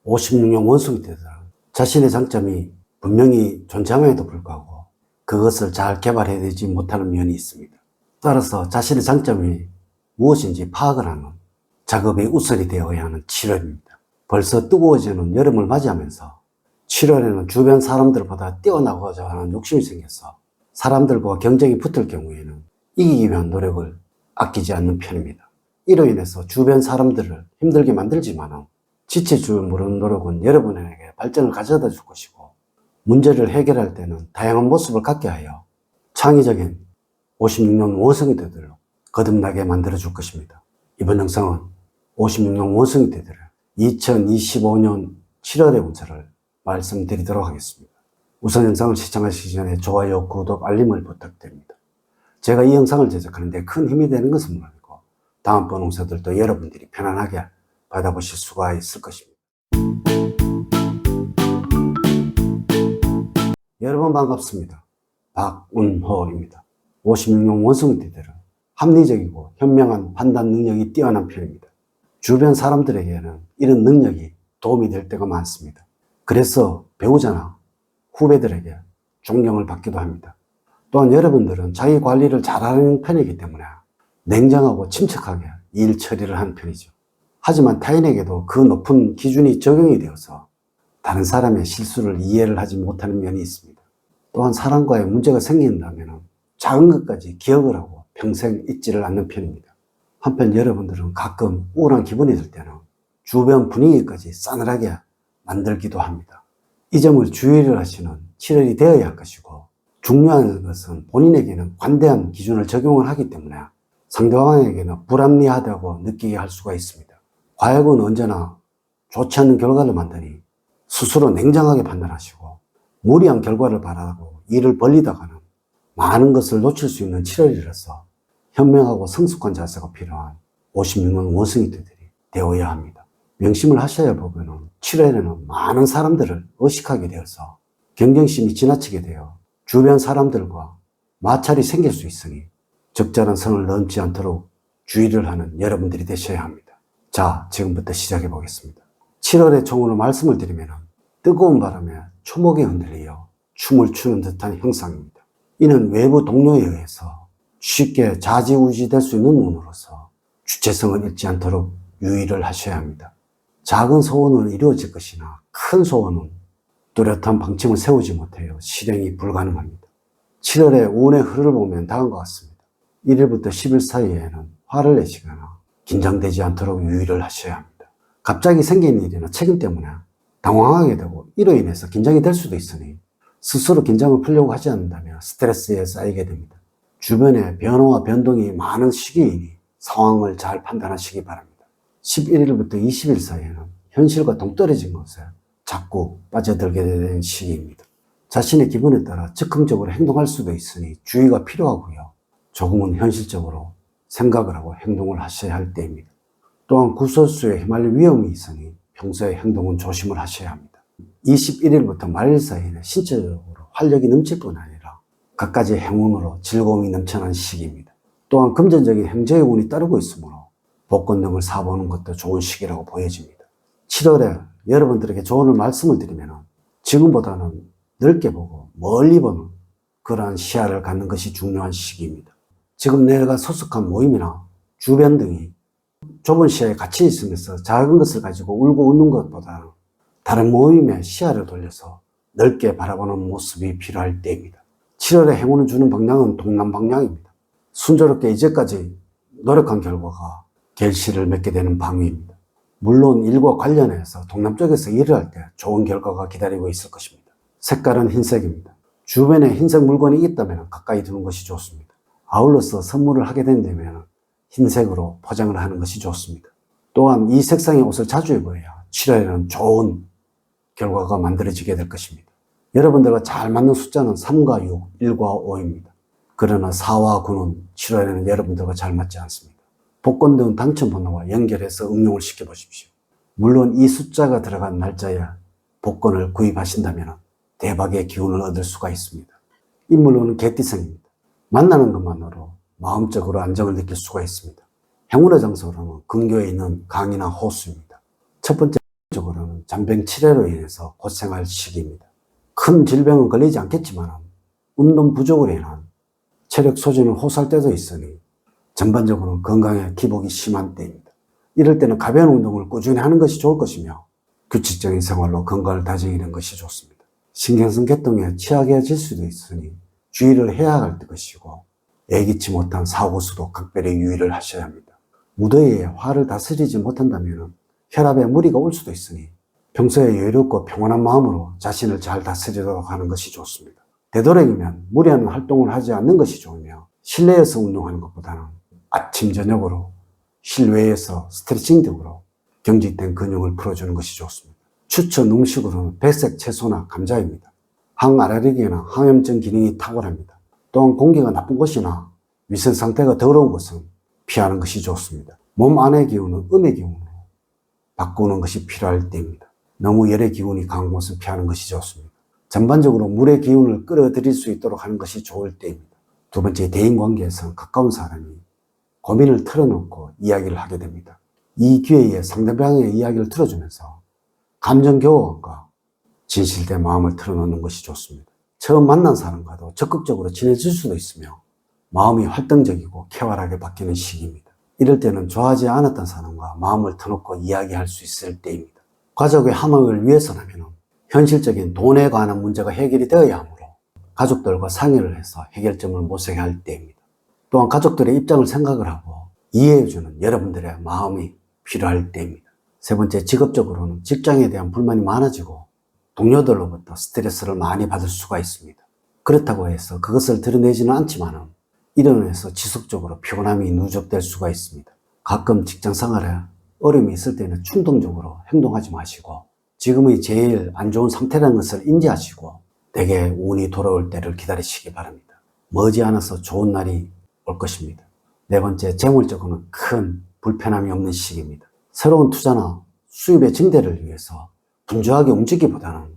56년 원숭이 떼들은 자신의 장점이 분명히 존재함에도 불구하고 그것을 잘 개발해내지 못하는 면이 있습니다. 따라서 자신의 장점이 무엇인지 파악을 하는 작업이 우선이 되어야 하는 7월입니다. 벌써 뜨거워지는 여름을 맞이하면서 7월에는 주변 사람들보다 뛰어나고자 하는 욕심이 생겨서 사람들과 경쟁이 붙을 경우에는 이기기 위한 노력을 아끼지 않는 편입니다. 이로 인해서 주변 사람들을 힘들게 만들지만 지칠 줄 모르는 노력은 여러분에게 발전을 가져다 줄 것이고 문제를 해결할 때는 다양한 모습을 갖게 하여 창의적인 56년 원숭이들로 거듭나게 만들어 줄 것입니다. 이번 영상은 56년 원숭이들의 2025년 7월의 운세를 말씀드리도록 하겠습니다. 우선 영상을 시청하시기 전에 좋아요, 구독, 알림을 부탁드립니다. 제가 이 영상을 제작하는데 큰 힘이 되는 것은 물론이고 다음번 운세들도 여러분들이 편안하게 받아보실 수가 있을 것입니다. 여러분 반갑습니다. 박운호입니다. 56년 원숭이들은 합리적이고 현명한 판단 능력이 뛰어난 편입니다. 주변 사람들에게는 이런 능력이 도움이 될 때가 많습니다. 그래서 배우자나 후배들에게 존경을 받기도 합니다. 또한 여러분들은 자기 관리를 잘하는 편이기 때문에 냉정하고 침착하게 일 처리를 하는 편이죠. 하지만 타인에게도 그 높은 기준이 적용이 되어서 다른 사람의 실수를 이해를 하지 못하는 면이 있습니다. 또한 사람과의 문제가 생긴다면 작은 것까지 기억을 하고 평생 잊지를 않는 편입니다. 한편 여러분들은 가끔 우울한 기분이 들 때는 주변 분위기까지 싸늘하게 만들기도 합니다. 이 점을 주의를 하시는 7월이 되어야 할 것이고 중요한 것은 본인에게는 관대한 기준을 적용을 하기 때문에 상대방에게는 불합리하다고 느끼게 할 수가 있습니다. 과학은 언제나 좋지 않은 결과를 만드니 스스로 냉정하게 판단하시고 무리한 결과를 바라고 일을 벌리다가는 많은 것을 놓칠 수 있는 7월이라서 현명하고 성숙한 자세가 필요한 56년 원숭이들이 되어야 합니다. 명심을 하셔야 보면은 7월에는 많은 사람들을 의식하게 되어서 경쟁심이 지나치게 되어 주변 사람들과 마찰이 생길 수 있으니 적절한 선을 넘지 않도록 주의를 하는 여러분들이 되셔야 합니다. 자, 지금부터 시작해 보겠습니다. 7월의 총으로 말씀을 드리면 뜨거운 바람에 초목이 흔들려 춤을 추는 듯한 형상입니다. 이는 외부 동료에 의해서 쉽게 좌지우지 될 수 있는 운으로서 주체성을 잃지 않도록 유의를 하셔야 합니다. 작은 소원은 이루어질 것이나 큰 소원은 뚜렷한 방침을 세우지 못해요 실행이 불가능합니다. 7월의 운의 흐름을 보면 다음과 같습니다. 1일부터 10일 사이에는 화를 내시거나 긴장되지 않도록 유의를 하셔야 합니다. 갑자기 생긴 일이나 책임 때문에 당황하게 되고 이로 인해서 긴장이 될 수도 있으니 스스로 긴장을 풀려고 하지 않는다면 스트레스에 쌓이게 됩니다. 주변에 변화와 변동이 많은 시기이니 상황을 잘 판단하시기 바랍니다. 11일부터 20일 사이에는 현실과 동떨어진 것에 자꾸 빠져들게 되는 시기입니다. 자신의 기분에 따라 즉흥적으로 행동할 수도 있으니 주의가 필요하고요. 조금은 현실적으로 생각을 하고 행동을 하셔야 할 때입니다. 또한 구설수에 휘말릴 위험이 있으니 평소에 행동은 조심을 하셔야 합니다. 21일부터 말일 사이에는 신체적으로 활력이 넘칠 뿐 아니라 갖가지 행운으로 즐거움이 넘쳐나는 시기입니다. 또한 금전적인 행재의 운이 따르고 있으므로 복권 등을 사보는 것도 좋은 시기라고 보여집니다. 7월에 여러분들에게 조언을 말씀을 드리면 지금보다는 넓게 보고 멀리 보는 그러한 시야를 갖는 것이 중요한 시기입니다. 지금 내가 소속한 모임이나 주변 등이 좁은 시야에 갇혀 있으면서 작은 것을 가지고 울고 웃는 것보다는 다른 모임의 시야를 돌려서 넓게 바라보는 모습이 필요할 때입니다. 7월에 행운을 주는 방향은 동남 방향입니다. 순조롭게 이제까지 노력한 결과가 결실을 맺게 되는 방위입니다. 물론 일과 관련해서 동남쪽에서 일을 할 때 좋은 결과가 기다리고 있을 것입니다. 색깔은 흰색입니다. 주변에 흰색 물건이 있다면 가까이 두는 것이 좋습니다. 아울러서 선물을 하게 된다면 흰색으로 포장을 하는 것이 좋습니다. 또한 이 색상의 옷을 자주 입어야 7월에는 좋은 결과가 만들어지게 될 것입니다. 여러분들과 잘 맞는 숫자는 3과 6, 1과 5입니다. 그러나 4와 9는 7월에는 여러분들과 잘 맞지 않습니다. 복권 등 당첨 번호와 연결해서 응용을 시켜보십시오. 물론 이 숫자가 들어간 날짜에 복권을 구입하신다면 대박의 기운을 얻을 수가 있습니다. 인물로는 개띠성입니다. 만나는 것만으로 마음적으로 안정을 느낄 수가 있습니다. 행운의 장소로는 근교에 있는 강이나 호수입니다. 첫 번째 적으로는 잔병치레로 인해서 고생할 시기입니다. 큰 질병은 걸리지 않겠지만 운동 부족으로 인한 체력 소진을 호소할 때도 있으니 전반적으로 건강에 기복이 심한 때입니다. 이럴 때는 가벼운 운동을 꾸준히 하는 것이 좋을 것이며 규칙적인 생활로 건강을 다지는 것이 좋습니다. 신경성 계통에 취약해질 수도 있으니 주의를 해야 할 것이고 예기치 못한 사고 수도 각별히 유의를 하셔야 합니다. 무더위에 화를 다스리지 못한다면 혈압에 무리가 올 수도 있으니 평소에 여유롭고 평온한 마음으로 자신을 잘 다스리도록 하는 것이 좋습니다. 되도록이면 무리하는 활동을 하지 않는 것이 좋으며 실내에서 운동하는 것보다는 아침 저녁으로 실외에서 스트레칭 등으로 경직된 근육을 풀어주는 것이 좋습니다. 추천 음식으로는 백색 채소나 감자입니다. 항알레르기나 항염증 기능이 탁월합니다. 또한 공기가 나쁜 곳이나 위생 상태가 더러운 곳은 피하는 것이 좋습니다. 몸 안의 기운은 음의 기운으로 바꾸는 것이 필요할 때입니다. 너무 열의 기운이 강한 곳은 피하는 것이 좋습니다. 전반적으로 물의 기운을 끌어들일 수 있도록 하는 것이 좋을 때입니다. 두 번째, 대인관계에서는 가까운 사람이 고민을 털어놓고 이야기를 하게 됩니다. 이 기회에 상대방의 이야기를 들어주면서 감정 교환과 진실된 마음을 털어놓는 것이 좋습니다. 처음 만난 사람과도 적극적으로 친해질 수도 있으며 마음이 활동적이고 쾌활하게 바뀌는 시기입니다. 이럴 때는 좋아하지 않았던 사람과 마음을 터놓고 이야기할 수 있을 때입니다. 가족의 화목을 위해서라면 현실적인 돈에 관한 문제가 해결이 되어야 하므로 가족들과 상의를 해서 해결점을 모색해야 할 때입니다. 또한 가족들의 입장을 생각을 하고 이해해주는 여러분들의 마음이 필요할 때입니다. 세 번째, 직업적으로는 직장에 대한 불만이 많아지고 동료들로부터 스트레스를 많이 받을 수가 있습니다. 그렇다고 해서 그것을 드러내지는 않지만 이로 인해서 지속적으로 피곤함이 누적될 수가 있습니다. 가끔 직장 생활에 어려움이 있을 때는 충동적으로 행동하지 마시고 지금이 제일 안 좋은 상태라는 것을 인지하시고 내게 운이 돌아올 때를 기다리시기 바랍니다. 머지않아서 좋은 날이 올 것입니다. 네 번째, 재물적으로는 큰 불편함이 없는 시기입니다. 새로운 투자나 수입의 증대를 위해서 분주하게 움직이기보다는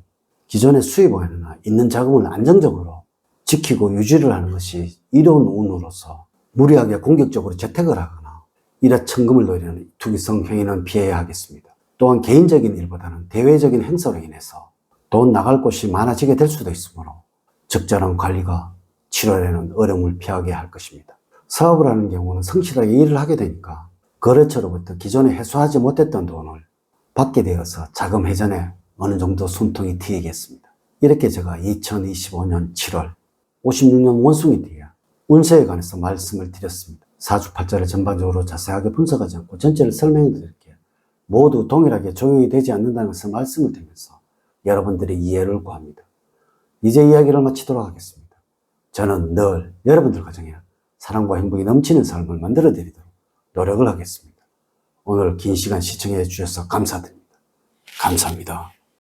기존의 수입원이나 있는 자금을 안정적으로 지키고 유지를 하는 것이 이로운 운으로서 무리하게 공격적으로 재테크를 하거나 일화천금을 노리는 투기성 행위는 피해야 하겠습니다. 또한 개인적인 일보다는 대외적인 행사로 인해서 돈 나갈 곳이 많아지게 될 수도 있으므로 적절한 관리가 7월에는 어려움을 피하게 할 것입니다. 사업을 하는 경우는 성실하게 일을 하게 되니까 거래처로부터 기존에 회수하지 못했던 돈을 받게 되어서 자금 회전에 어느 정도 숨통이 트이겠습니다. 이렇게 제가 2025년 7월 56년 원숭이띠의 운세에 관해서 말씀을 드렸습니다. 사주팔자를 전반적으로 자세하게 분석하지 않고 전체를 설명해 드릴게요. 모두 동일하게 적용이 되지 않는다는 것을 말씀을 드리면서 여러분들의 이해를 구합니다. 이제 이야기를 마치도록 하겠습니다. 저는 늘 여러분들 가정에 사랑과 행복이 넘치는 삶을 만들어 드리도록 노력을 하겠습니다. 오늘 긴 시간 시청해 주셔서 감사드립니다. 감사합니다.